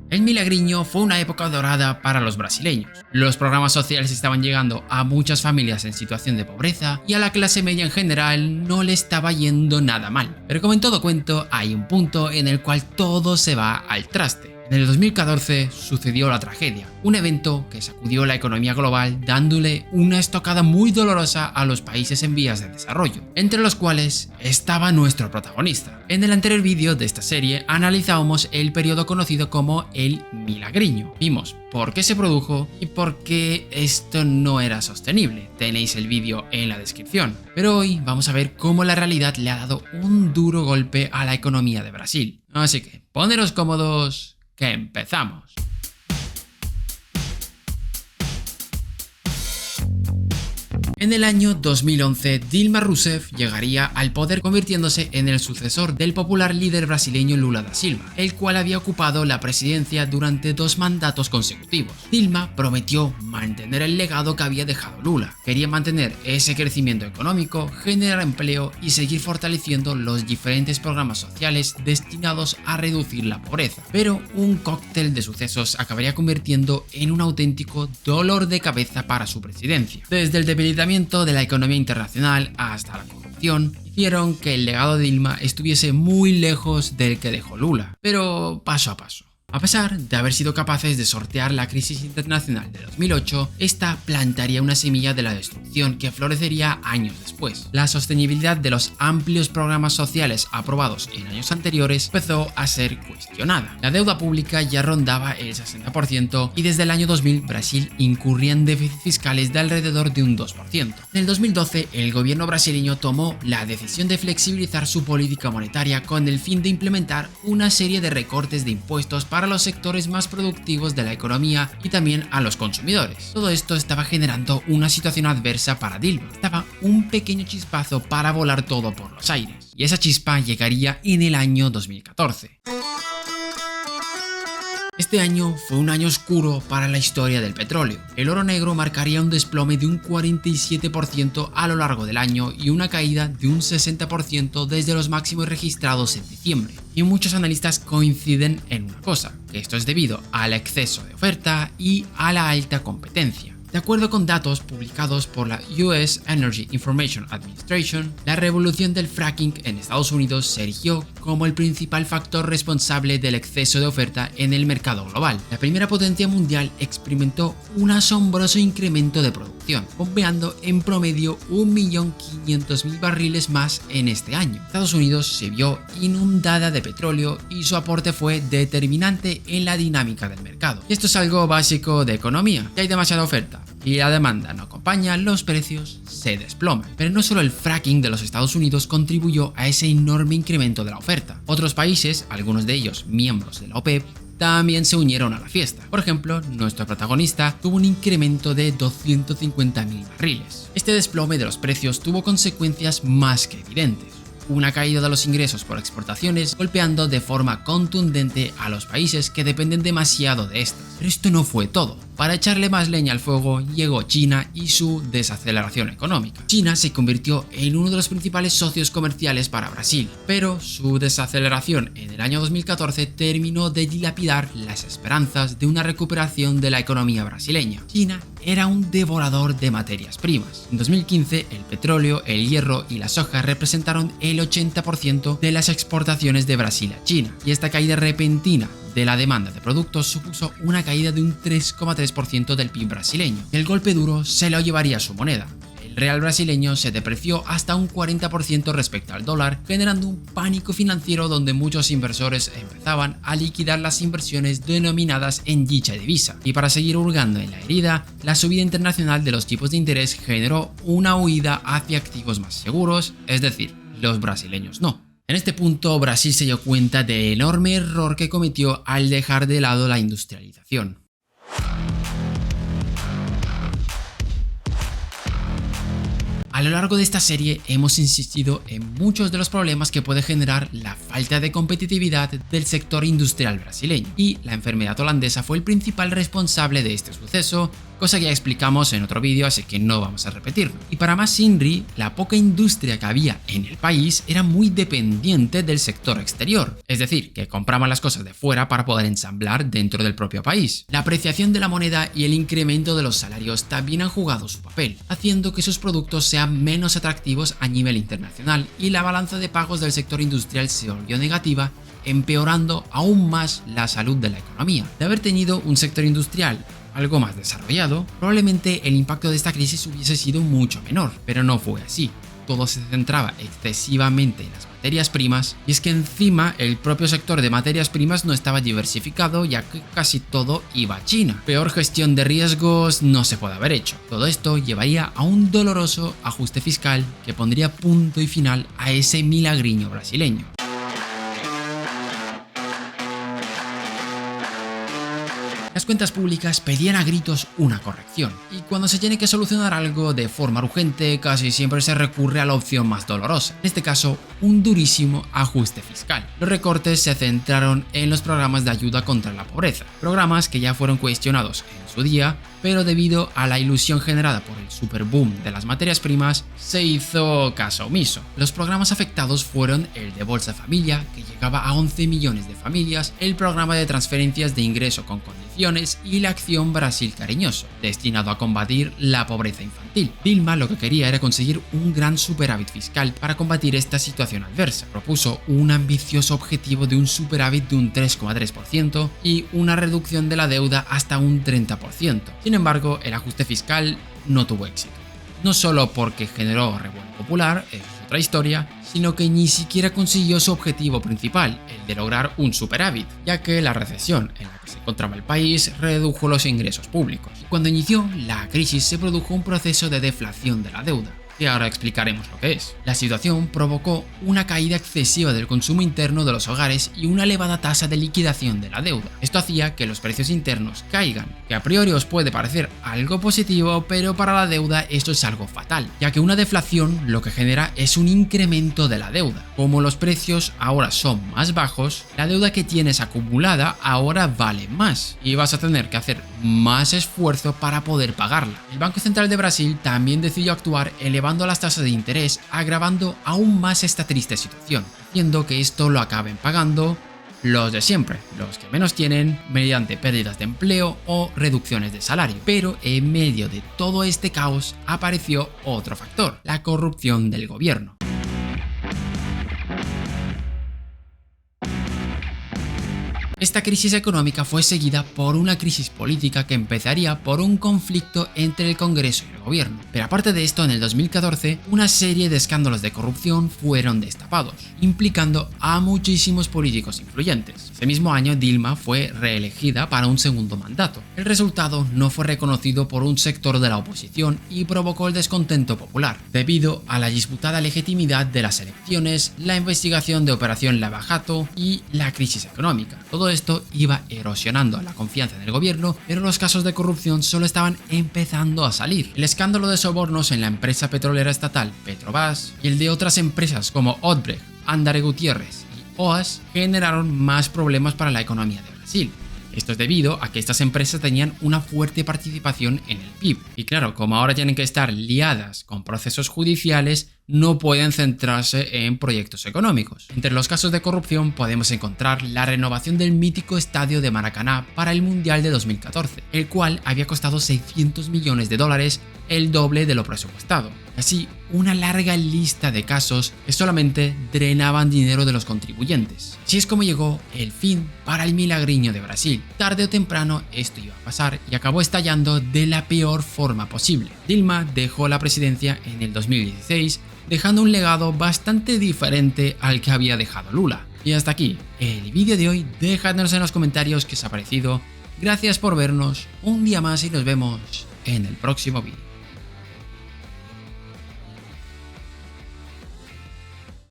El milagriño fue una época dorada para los brasileños. Los programas sociales estaban llegando a muchas familias en situación de pobreza y a la clase media en general no le estaba yendo nada mal. Pero como en todo cuento, hay un punto en el cual todo se va al traste. En el 2014 sucedió la tragedia, un evento que sacudió la economía global dándole una estocada muy dolorosa a los países en vías de desarrollo, entre los cuales estaba nuestro protagonista. En el anterior vídeo de esta serie analizábamos el periodo conocido como el milagriño. Vimos por qué se produjo y por qué esto no era sostenible. Tenéis el vídeo en la descripción. Pero hoy vamos a ver cómo la realidad le ha dado un duro golpe a la economía de Brasil. Así que poneros cómodos, que empezamos. En el año 2011, Dilma Rousseff llegaría al poder convirtiéndose en el sucesor del popular líder brasileño Lula da Silva, el cual había ocupado la presidencia durante 2 mandatos consecutivos. Dilma prometió mantener el legado que había dejado Lula. Quería mantener ese crecimiento económico, generar empleo y seguir fortaleciendo los diferentes programas sociales destinados a reducir la pobreza. Pero un cóctel de sucesos acabaría convirtiendo en un auténtico dolor de cabeza para su presidencia. Desde el debilitamiento de la economía internacional hasta la corrupción hicieron que el legado de Dilma estuviese muy lejos del que dejó Lula, pero paso a paso. A pesar de haber sido capaces de sortear la crisis internacional de 2008, esta plantaría una semilla de la destrucción que florecería años después. La sostenibilidad de los amplios programas sociales aprobados en años anteriores empezó a ser cuestionada. La deuda pública ya rondaba el 60% y desde el año 2000 Brasil incurría en déficits fiscales de alrededor de un 2%. En el 2012 el gobierno brasileño tomó la decisión de flexibilizar su política monetaria con el fin de implementar una serie de recortes de impuestos para los sectores más productivos de la economía y también a los consumidores. Todo esto estaba generando una situación adversa para Dilma. Estaba un pequeño chispazo para volar todo por los aires. Y esa chispa llegaría en el año 2014. Este año fue un año oscuro para la historia del petróleo. El oro negro marcaría un desplome de un 47% a lo largo del año y una caída de un 60% desde los máximos registrados en diciembre. Y muchos analistas coinciden en una cosa, que esto es debido al exceso de oferta y a la alta competencia. De acuerdo con datos publicados por la US Energy Information Administration, la revolución del fracking en Estados Unidos se erigió como el principal factor responsable del exceso de oferta en el mercado global. La primera potencia mundial experimentó un asombroso incremento de producción, bombeando en promedio 1.500.000 barriles más en este año. Estados Unidos se vio inundada de petróleo y su aporte fue determinante en la dinámica del mercado. Y esto es algo básico de economía. Si hay demasiada oferta y la demanda no acompaña, los precios se desploman. Pero no solo el fracking de los Estados Unidos contribuyó a ese enorme incremento de la oferta. Otros países, algunos de ellos miembros de la OPEP, también se unieron a la fiesta. Por ejemplo, nuestro protagonista tuvo un incremento de 250.000 barriles. Este desplome de los precios tuvo consecuencias más que evidentes. Una caída de los ingresos por exportaciones, golpeando de forma contundente a los países que dependen demasiado de estas. Pero esto no fue todo. Para echarle más leña al fuego llegó China y su desaceleración económica. China se convirtió en uno de los principales socios comerciales para Brasil, pero su desaceleración en el año 2014 terminó de dilapidar las esperanzas de una recuperación de la economía brasileña. China era un devorador de materias primas. En 2015 el petróleo, el hierro y la soja representaron el 80% de las exportaciones de Brasil a China, y esta caída repentina de la demanda de productos supuso una caída de un 3,3% del PIB brasileño. El golpe duro se lo llevaría su moneda. El real brasileño se depreció hasta un 40% respecto al dólar, generando un pánico financiero donde muchos inversores empezaban a liquidar las inversiones denominadas en dicha divisa. Y para seguir hurgando en la herida, la subida internacional de los tipos de interés generó una huida hacia activos más seguros, es decir, los brasileños no. En este punto, Brasil se dio cuenta del enorme error que cometió al dejar de lado la industrialización. A lo largo de esta serie hemos insistido en muchos de los problemas que puede generar la falta de competitividad del sector industrial brasileño, y la enfermedad holandesa fue el principal responsable de este suceso, cosa que ya explicamos en otro vídeo, así que no vamos a repetirlo. Y para más Inri, la poca industria que había en el país era muy dependiente del sector exterior, es decir, que compraban las cosas de fuera para poder ensamblar dentro del propio país. La apreciación de la moneda y el incremento de los salarios también han jugado su papel, haciendo que sus productos sean menos atractivos a nivel internacional, y la balanza de pagos del sector industrial se volvió negativa, empeorando aún más la salud de la economía. De haber tenido un sector industrial algo más desarrollado, probablemente el impacto de esta crisis hubiese sido mucho menor, pero no fue así. Todo se centraba excesivamente en las materias primas, y es que encima el propio sector de materias primas no estaba diversificado, ya que casi todo iba a China. Peor gestión de riesgos no se puede haber hecho. Todo esto llevaría a un doloroso ajuste fiscal que pondría punto y final a ese milagriño brasileño. Las cuentas públicas pedían a gritos una corrección, y cuando se tiene que solucionar algo de forma urgente, casi siempre se recurre a la opción más dolorosa, en este caso, un durísimo ajuste fiscal. Los recortes se centraron en los programas de ayuda contra la pobreza, programas que ya fueron cuestionados en su día, pero debido a la ilusión generada por el superboom de las materias primas, se hizo caso omiso. Los programas afectados fueron el de Bolsa Familia, que llegaba a 11 millones de familias, el programa de transferencias de ingreso con condiciones y la acción Brasil Cariñoso, destinado a combatir la pobreza infantil. Dilma lo que quería era conseguir un gran superávit fiscal para combatir esta situación adversa. Propuso un ambicioso objetivo de un superávit de un 3,3% y una reducción de la deuda hasta un 30%. Sin embargo, el ajuste fiscal no tuvo éxito. No solo porque generó revuelo popular, es otra historia, sino que ni siquiera consiguió su objetivo principal, el de lograr un superávit, ya que la recesión en la que se encontraba el país redujo los ingresos públicos. Y cuando inició la crisis se produjo un proceso de deflación de la deuda, que ahora explicaremos lo que es. La situación provocó una caída excesiva del consumo interno de los hogares y una elevada tasa de liquidación de la deuda. Esto hacía que los precios internos caigan, que a priori os puede parecer algo positivo, pero para la deuda esto es algo fatal, ya que una deflación lo que genera es un incremento de la deuda. Como los precios ahora son más bajos, la deuda que tienes acumulada ahora vale más y vas a tener que hacer más esfuerzo para poder pagarla. El Banco Central de Brasil también decidió actuar elevando las tasas de interés, agravando aún más esta triste situación, haciendo que esto lo acaben pagando los de siempre, los que menos tienen, mediante pérdidas de empleo o reducciones de salario. Pero en medio de todo este caos apareció otro factor, la corrupción del gobierno. Esta crisis económica fue seguida por una crisis política que empezaría por un conflicto entre el Congreso y el gobierno. Pero aparte de esto, en el 2014, una serie de escándalos de corrupción fueron destapados, implicando a muchísimos políticos influyentes. Ese mismo año, Dilma fue reelegida para un segundo mandato. El resultado no fue reconocido por un sector de la oposición y provocó el descontento popular, debido a la disputada legitimidad de las elecciones, la investigación de Operación Lava Jato y la crisis económica. Todo esto iba erosionando la confianza en el gobierno, pero los casos de corrupción solo estaban empezando a salir. El escándalo de sobornos en la empresa petrolera estatal Petrobras y el de otras empresas como Odebrecht, André Gutiérrez y OAS generaron más problemas para la economía de Brasil. Esto es debido a que estas empresas tenían una fuerte participación en el PIB. Y claro, como ahora tienen que estar liadas con procesos judiciales, no pueden centrarse en proyectos económicos. Entre los casos de corrupción podemos encontrar la renovación del mítico estadio de Maracaná para el Mundial de 2014, el cual había costado $600 millones, el doble de lo presupuestado. Así, una larga lista de casos que solamente drenaban dinero de los contribuyentes. Así es como llegó el fin para el milagriño de Brasil. Tarde o temprano esto iba a pasar y acabó estallando de la peor forma posible. Dilma dejó la presidencia en el 2016, dejando un legado bastante diferente al que había dejado Lula. Y hasta aquí el vídeo de hoy. Dejadnos en los comentarios qué os ha parecido. Gracias por vernos un día más y nos vemos en el próximo vídeo.